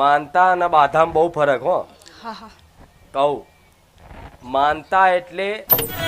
માનતા અને બાધામાં બહુ ફરક હો. હા હા કહું માનતા એટલે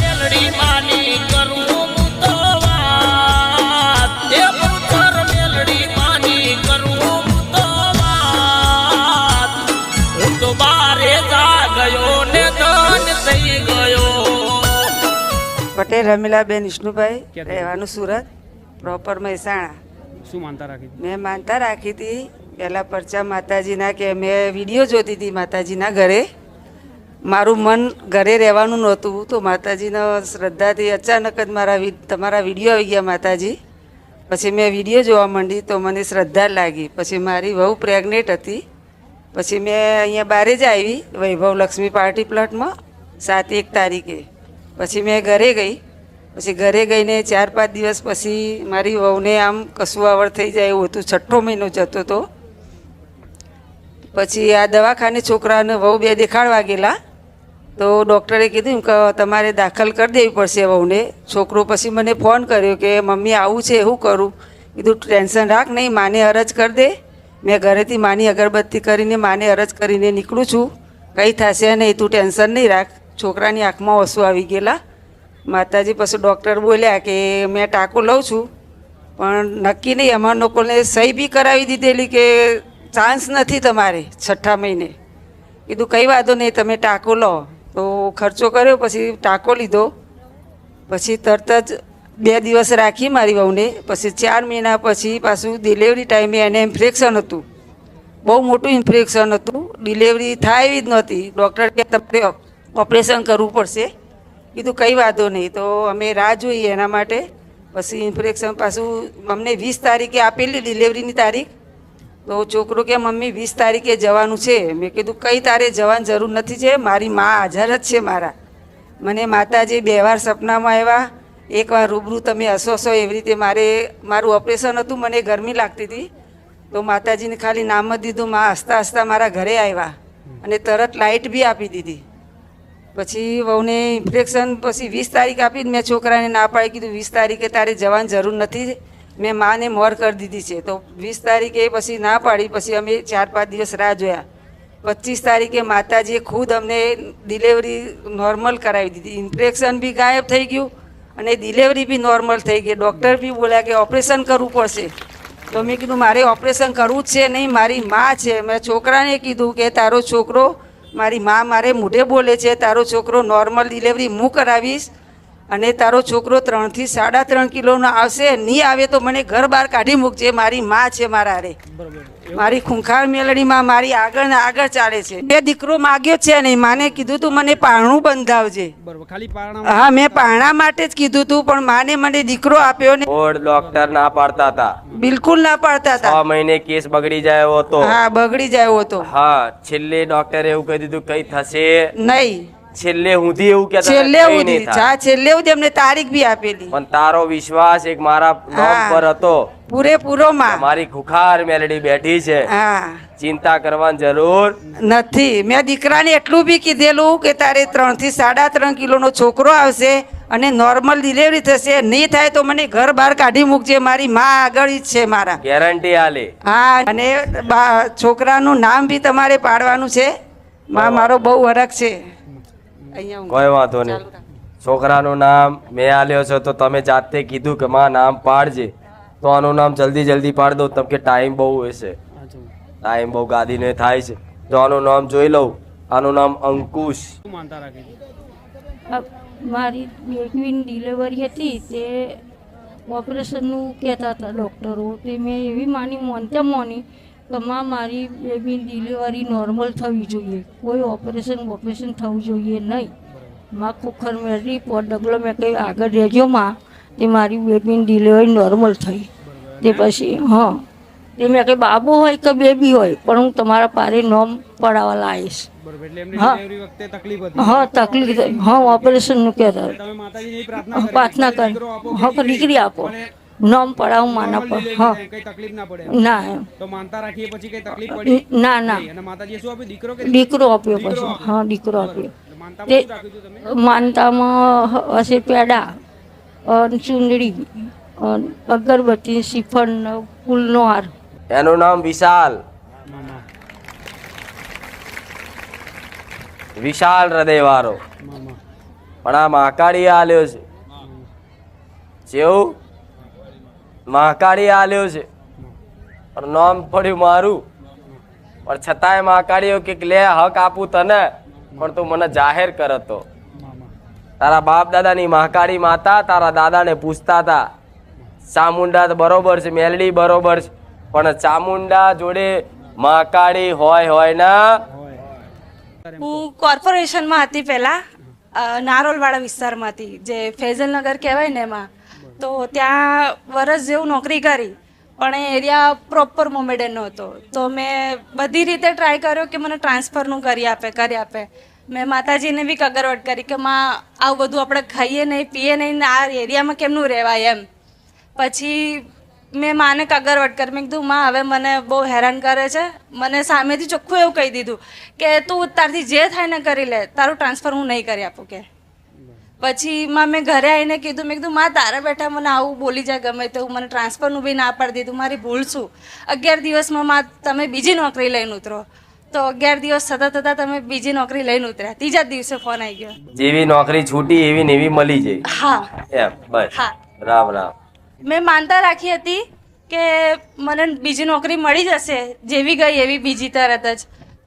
મેલડી માની કરું હું તો વાત એ પુત્ર મેલડી માની કરું હું તો વાત હું તો બારે જા ગયો ને ધન થઈ ગયો. પટેલ રમીલાબેન વિષ્ણુભાઈ, રહેવાનું સુરત, પ્રોપર મહેસાણા. શું માનતા રાખી? મેં માનતા રાખી હતી પહેલાં પરચા માતાજીના, કે મેં વિડીયો જોતી હતી માતાજીના ઘરે. મારું મન ઘરે રહેવાનું નહોતું, તો માતાજીના શ્રદ્ધાથી અચાનક જ તમારા વિડીયો આવી ગયા માતાજી. પછી મેં વિડીયો જોવા માંડી તો મને શ્રદ્ધા લાગી. પછી મારી વહુ પ્રેગ્નેન્ટ હતી. પછી મેં અહીંયા બારે જ આવી વૈભવ લક્ષ્મી પાર્ટી પ્લોટમાં 7-1 તારીખે. પછી મેં ઘરે ગઈ. પછી ઘરે ગઈને 4-5 દિવસ પછી મારી વહુને આમ કશું આવડ થઈ જાય એવું હતું. 6ઠ્ઠો મહિનો જતો હતો. પછી આ દવાખાને છોકરાને વહુ 2 દેખાડવા ગયેલા, તો ડૉક્ટરે કીધું કે તમારે દાખલ કરી દેવી પડશે વહુને. છોકરો પછી મને ફોન કર્યો કે મમ્મી આવું છે, શું કરું? કીધું ટેન્શન રાખ નહીં, માને અરજ કરી દે. મેં ઘરેથી માની અગરબત્તી કરીને માને અરજ કરીને નીકળું છું, કંઈ થશે નહીં, તું ટેન્શન નહીં રાખ. છોકરાની આંખમાં ઓસુ આવી ગયેલા. માતાજી પછી ડૉક્ટર બોલ્યા કે મેં ટાંકો લઉં છું, પણ નક્કી નહીં. અમારા લોકોને સહી બી કરાવી દીધેલી કે ચાન્સ નથી તમારે 6ઠ્ઠા મહિને. કીધું કંઈ વાંધો નહીં, તમે ટાંકો લો. તો ખર્ચો કર્યો, પછી ટાંકો લીધો. પછી તરત જ 2 દિવસ રાખી મારી વહુને. પછી 4 મહિના પછી પાછું ડિલિવરી ટાઈમે એને ઇન્ફેક્શન હતું, બહુ મોટું ઇન્ફેક્શન હતું. ડિલિવરી થાય એવી જ નહોતી. ડૉક્ટર કે તમારે ઓપરેશન કરવું પડશે. કીધું કંઈ વાંધો નહીં. તો અમે રાહ જોઈએ એના માટે. પછી ઇન્ફેક્શન પાછું અમને 20 તારીખે આપેલી ડિલિવરીની તારીખ. તો છોકરો કે મમ્મી 20 તારીખે જવાનું છે. મેં કીધું કંઈ તારે જવાની જરૂર નથી છે, મારી મા હાજર જ છે મારા. મને માતાજી 2 વાર સપનામાં આવ્યા, 1 વાર રૂબરૂ તમે હસો એવી રીતે. મારું ઓપરેશન હતું, મને ગરમી લાગતી હતી. તો માતાજીને ખાલી નામ જ દીધું, મા હસતા હસતા મારા ઘરે આવ્યા અને તરત લાઇટ બી આપી દીધી. પછી વહુને ઇન્ફેક્શન પછી 20 તારીખ આપી. મેં છોકરાને ના પાડી, કીધું 20 તારીખે તારે જવાની જરૂર નથી, મેં માને મોર કરી દીધી છે. તો 20 તારીખે પછી ના પાડી. પછી અમે 4-5 દિવસ રાહ જોયા. 25 તારીખે માતાજીએ ખુદ અમને ડિલિવરી નોર્મલ કરાવી દીધી. ઇન્ફેક્શન બી ગાયબ થઈ ગયું અને ડિલિવરી બી નોર્મલ થઈ ગઈ. ડૉક્ટર બી બોલ્યા કે ઓપરેશન કરવું પડશે. તો મેં કીધું મારે ઓપરેશન કરવું જ છે નહીં, મારી મા છે. મેં છોકરાને કીધું કે તારો છોકરો, મારી મા મારે મોઢે બોલે છે, તારો છોકરો નોર્મલ ડિલિવરી હું કરાવીશ અને તારો છોકરો 3 થી 3.5 કિલોનો આવશે. નહીં આવે તો મને ઘર બહાર કાઢી મૂકજે. મારી મા છે મારા રે, મારી ખૂંખાર મેલડીમાં મારી આગળ ને આગળ ચાલે છે. મેં દીકરો માગ્યો છે નહીં, માને કીધું તું મને પારણું બંધાવજે. ખાલી હા, મેં પારણા માટે જ કીધું તું, પણ માને મને દીકરો આપ્યો ને. ડોક્ટર ના પાડતા હતા, બિલકુલ ના પાડતા હતા. 6 મહિને કેસ બગડી જાય એવો હતો. હા, બગડી જાય એવો હતો. હા, છેલ્લે ડોક્ટરે એવું કહી દીધું કઈ થશે નહીં. છેલ્લે સુધી એવું કહેતા છેલ્લે સુધી છેલ્લે સુધી અમને તારીખ બી આપેલી. પણ તારો વિશ્વાસ એક મારા નામ પર હતો પૂરેપૂરો. માં મારી ખુખાર મેલડી બેઠી છે, હા, ચિંતા કરવાની જરૂર નથી. મેં દીકરાને એટલું બી કીધેલું કે તારે 3 થી 3.5 કિલોનો છોકરો આવશે અને નોર્મલ ડિલિવરી થશે. નહીં થાય તો મને ઘર બહાર કાઢી મૂકજે. મારી મા આગળ જ છે મારા, ગેરંટી આલે. હા, અને છોકરાનું નામ બી તમારે પાડવાનું છે. મારો બહુ હરખ છે. કોઈ વાંધો નહીં. છોકરાનું નામ મેં આલ્યો છે, તો તમે જાતે કીધું કે માં નામ પાડજે, તો આનું નામ જલ્દી પાડ દઉં. તમ કે ટાઈમ બહુ હશે, ટાઈમ બહુ ગાદીને થાય છે. તો આનું નામ જોઈ લઉં. આનું નામ અંકુશ. શું માનતા રાખી? મારી બેબીની ડિલિવરી હતી, તે ઓપરેશનનું કહેતા હતા ડૉક્ટરો. તે મેં એવી માની કે મારી બેબીની ડિલિવરી નોર્મલ થવી જોઈએ, કોઈ ઓપરેશન થવું જોઈએ નહીં. માં ખુખર મેળવી ડગલો મેં કંઈ આગળ રહેજો માં, તે મારી બેબીની ડિલિવરી નોર્મલ થઈ. તે પછી તે મેં કંઈ બાબો હોય કે બેબી હોય, પણ હું તમારા પારે નોમ પડાવવા લાવીશ. હા, તકલીફ. હા, ઓપરેશનનું કહેતા પ્રાર્થના કરી. હા, દીકરી આપો, નોમ પડાવું માના પર. હા, ના એમ તો માનતા રાખીએ પછી કઈ તકલીફ પડી? ના અને માતાજીએ શું આપ્યું? દીકરો આપ્યો. પછી હા, દીકરો આપ્યો. તે માનતામાં હશે પેડા, ચૂંદડી, અગરબત્તી, શ્રીફળ, ફૂલનો હાર. એનું નામ વિશાલ. વિશાળ હૃદય વાળો. મામા પણ આ મહાકાળી આલ્યો છે. જેવું મહાકાળી આલ્યો છે પણ નામ પડ્યું મારું. પણ છતાંય મહાકાળીઓ કે લે હક આપું તને, પણ તું મને જાહેર કરતો. મામા તારા બાપ દાદાની મહાકાળી માતા તારા દાદાને પૂછતા હતા ચામુંડા તો બરોબર છે, મેલડી બરોબર છે, પણ ચામુંડા જોડે મહાકાળી હોય ના. હું કોર્પોરેશનમાં હતી પહેલાં, નારોલવાડા વિસ્તારમાંથી, જે ફેઝલનગર કહેવાય ને એમાં. તો ત્યાં વરસ જેવું નોકરી કરી, પણ એ એરિયા પ્રોપર મોમેડનનો હતો. તો મેં બધી રીતે ટ્રાય કર્યો કે મને ટ્રાન્સફરનું કરી આપે. મેં માતાજીને બી કગરવટ કરી કે માં આવું બધું આપણે ખાઈએ નહીં પીએ નહીં ને આ એરિયામાં કેમનું રહેવાય એમ. પછી મેં માને કગરવટ કરી. મેં કીધું માં હવે મને બહુ હેરાન કરે છે. મને સામેથી ચોખ્ખું એવું કહી દીધું કે તું તારથી જે થાય ને કરી લે, તારું ટ્રાન્સફર હું નહીં કરી આપું કે. પછી માં મેં ઘરે આવીને કીધું, મેં કીધું માં તારા બેઠા મને આવું બોલી જાય ગમે તેવું, મને ટ્રાન્સફરનું બી ના પાડી દીધું, મારી ભૂલ શું. 11 દિવસમાં માં તમે બીજી નોકરી લઈને ઉતરો. તો 11 દિવસ થતા તમે બીજી નોકરી લઈને ઉતર્યા. ત્રીજા દિવસે ફોન આવી ગયો. જેવી નોકરી છૂટી એવી ને એવી મળી જાય. હા એમ બસ. હા. રામ રામ. મેં માનતા રાખી હતી કે મને બીજી નોકરી મળી જશે, જેવી ગઈ એવી બીજી તરત જ.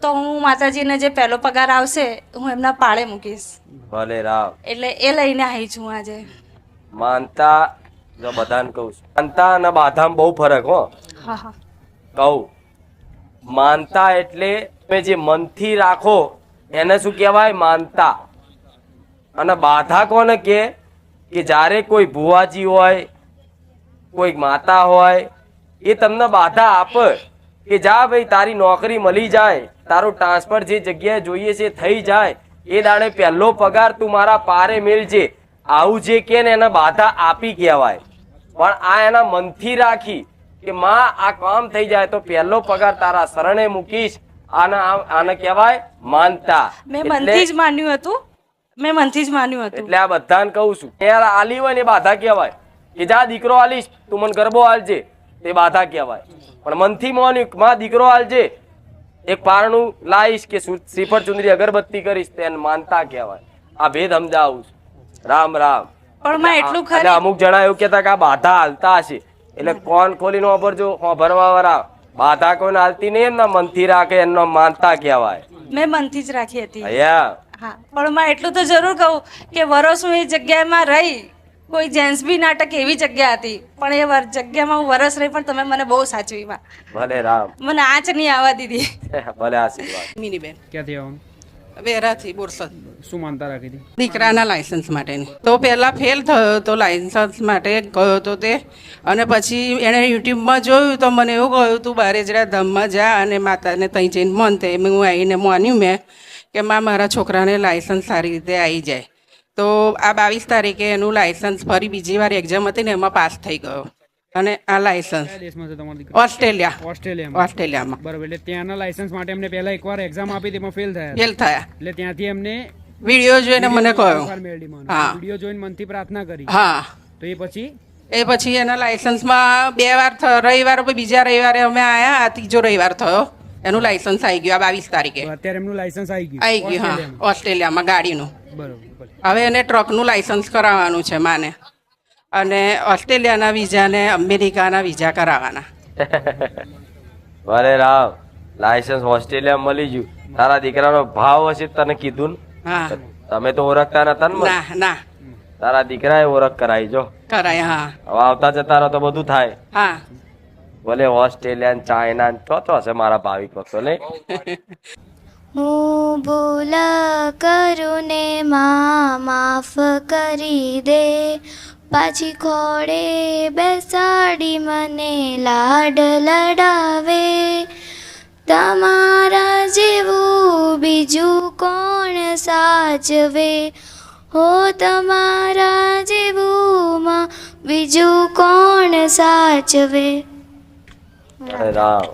તો હું માતાજીને જે પહેલો પગાર આવશે હું એમના પાળે મૂકીશ. ભલે રામ. એટલે એ લઈને આવી છું આજે. માનતા જો બધાને કહું છું, માનતા અને બાધામાં બહુ ફરક હો. હા હા કહું માનતા એટલે તમે જે મનથી રાખો એને શું કહેવાય? માનતા. અને બાધા કોને કે જ્યારે કોઈ ભુવાજી હોય, કોઈ માતા હોય, એ તમને બાધા આપે કે જા ભાઈ તારી નોકરી મળી જાય, તારું ટ્રાન્સફર જે જગ્યાએ જોઈએ છે થઈ જાય, એ દાડે પહેલો પગાર તું મારા પારે મેળજે, આવું જે કે ને એને બાધા આપી કહેવાય. પણ આ એના મનથી રાખી કે માં આ કામ થઈ જાય તો પહેલો પગાર તારા શરણે મૂકીશ, આને કહેવાય માનતા. મેં મનથી જ માન્યું હતું. એટલે આ બધાને કહું છું, યાર આલી હોય ને બાધા કહેવાય કે જા દીકરો આલીશ તું મને ગરબો આલજે, તે બાધા કહેવાય. પણ મનથી માન્યું માં દીકરો આલજે, એક પારણું લાવીશ કે શ્રીફળ ચુંદરી અગરબત્તી કરીશ, તેને માનતા કહેવાય. આ ભેદ સમજાવું છું. રામ રામ. પણ માં એટલું અને ખરી, અમુક જણા એવું કહેતા કે આ બાધા હાલતા હશે, એટલે કોણ ખોલીને વાપરજો ભરવા વાળા બાધા કોઈને હાલતી નહીં, એમના મનથી રાખે એમનો માનતા કહેવાય. મેં મનથી જ રાખી હતી. અહીંયા હા, પણ માં એટલું તો જરૂર કહું કે વરસ હું એ જગ્યામાં રહી. કોઈ જેન્ટ્સ બી નાટક એવી જગ્યા હતી, પણ એ જગ્યામાં હું વરસ રહી, પણ તમે મને બહુ સાચવી માં. ભલે રામ. મને આંચ નહીં આવવા દીધી. ભલે આશીર્વાદ. મિનીબેન ક્યાંથી આવવાનું? વેરાથી બોરસદ. શું માનતા રાખી હતી? દીકરાના લાયસન્સ માટેની. તો પહેલાં ફેલ થયો તો લાયસન્સ માટે ગયો તો તે, અને પછી એણે યુટ્યુબમાં જોયું તો મને એવું કહ્યું તું બારેજરા ધામમાં જા અને માતાને ત્યાં જઈને માનતે. હું આવીને માન્યું મેં કે મારા છોકરાને લાયસન્સ સારી રીતે આવી જાય. તો આ 22 તારીખે એનું લાયસન્સ ફરી બીજી વાર એક્ઝામ હતી ને એમાં પાસ થઈ ગયો. અને આ લાયસન્સ કયા દેશમાં છે તમારો દીકરો? ઓસ્ટ્રેલિયામાં. બરાબર. એટલે ત્યાંના લાયસન્સ માટે એમને પહેલા એકવાર એક્ઝામ આપી તેમાં ફેલ થયા. એટલે ત્યાંથી એમને વિડીયો જોઈને મને કહ્યું. હા. વિડીયો જોઈને મનથી પ્રાર્થના કરી. હા. તો એ પછી એના લાયસન્સમાં 2 વાર રવિવાર, બીજા રવિવારે અમે આવ્યા, આ ત્રીજો રવિવાર થયો એનું લાયસન્સ આવી ગયું આ 22 તારીખે. અત્યારે એમનું લાયસન્સ આવી ગયું. હા, ઓસ્ટ્રેલિયામાં ગાડીનું. બરાબર. હવે એને ટ્રકનું લાયસન્સ કરાવવાનું છે માને, અને ઓસ્ટ્રેલિયાના વિઝા ને અમેરિકાના વિઝા કરાવવાના. ભલે રામ. લાયસન્સ ઓસ્ટ્રેલિયા મળી ગયું. તારા દીકરાનો ભાવ હશે તને કીધું ને? હા. તમે તો ઓળખતા નતા ને? ના. તારા દીકરાએ ઓળખ કરાવી જો. કરાય. હા. હવે આવતા જતા રહો તો બધું થાય. હા. ભલે ઓસ્ટ્રેલિયા ચાઇના તો હશે મારા ભાવિક ભક્તો નહીં. હું ભૂલ કરું ને માં માફ કરી દે, પાછી ખોડે બેસાડી મને લાડ લડાવે, તમારા જેવું બીજું કોણ સાચવે, હો તમારા જેવું માં બીજું કોણ સાચવે. રામ.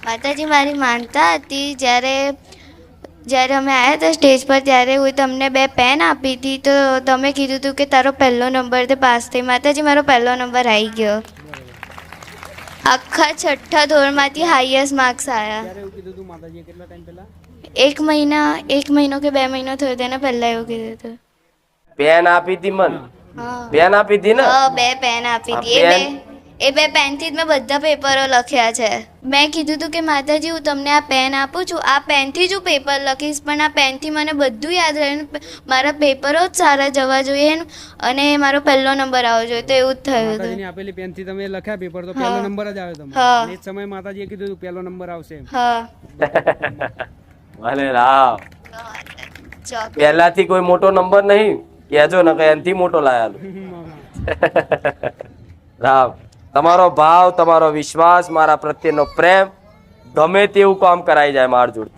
માતાજી મારી માનતા હતી, જ્યારે અમે આવ્યા હતા સ્ટેજ પર ત્યારે હું તમને 2 પેન આપી હતી. તો તમે કીધું હતું કે તારો પહેલો નંબર તે પાસ થઈ. માતાજી મારો પહેલો નંબર આવી ગયો. આખા 6ઠ્ઠા ધોરણમાંથી હાઈએસ્ટ માર્ક્સ આવ્યા. ત્યારે એવું કીધું તું માતાજીએ કેટલા ટાઈમ પહેલા? 1 મહિનો કે 2 મહિનો થયો તેને પહેલા એવું કીધું હતું. પેન આપી હતી મન, હા પેન આપી હતી ને? 2 પેન આપી આ હતી. પેન? એ બે પેનથી જ મેં બધા પેપરો લખ્યા છે. મેં કીધું હતું કે માતાજી હું તમને આ પેન આપું છું, આ પેનથી જ હું પેપર લખીશ, પણ આ પેનથી મને બધું યાદ રહે, મારા પેપરો જ સારા જવા જોઈએ અને મારો પહેલો નંબર આવવો જોઈએ. તો એવું જ થયું હતું. માતાજીની આપેલી પેનથી તમે લખ્યા પેપર તો પહેલો નંબર જ આવ્યો તમને. હા. અને એ જ સમયે માતાજીએ કીધું તું પહેલો નંબર આવશે એમ. હા ભલે રામ, ચોક પહેલાથી કોઈ મોટો નંબર નહીં કહેજો ને કે એનથી મોટો લાયાલો. રામ, તમારો ભાવ, તમારો વિશ્વાસ, મારા પ્રત્યેનો પ્રેમ ગમે તેવું કામ કરાઈ જાય માર જોડે.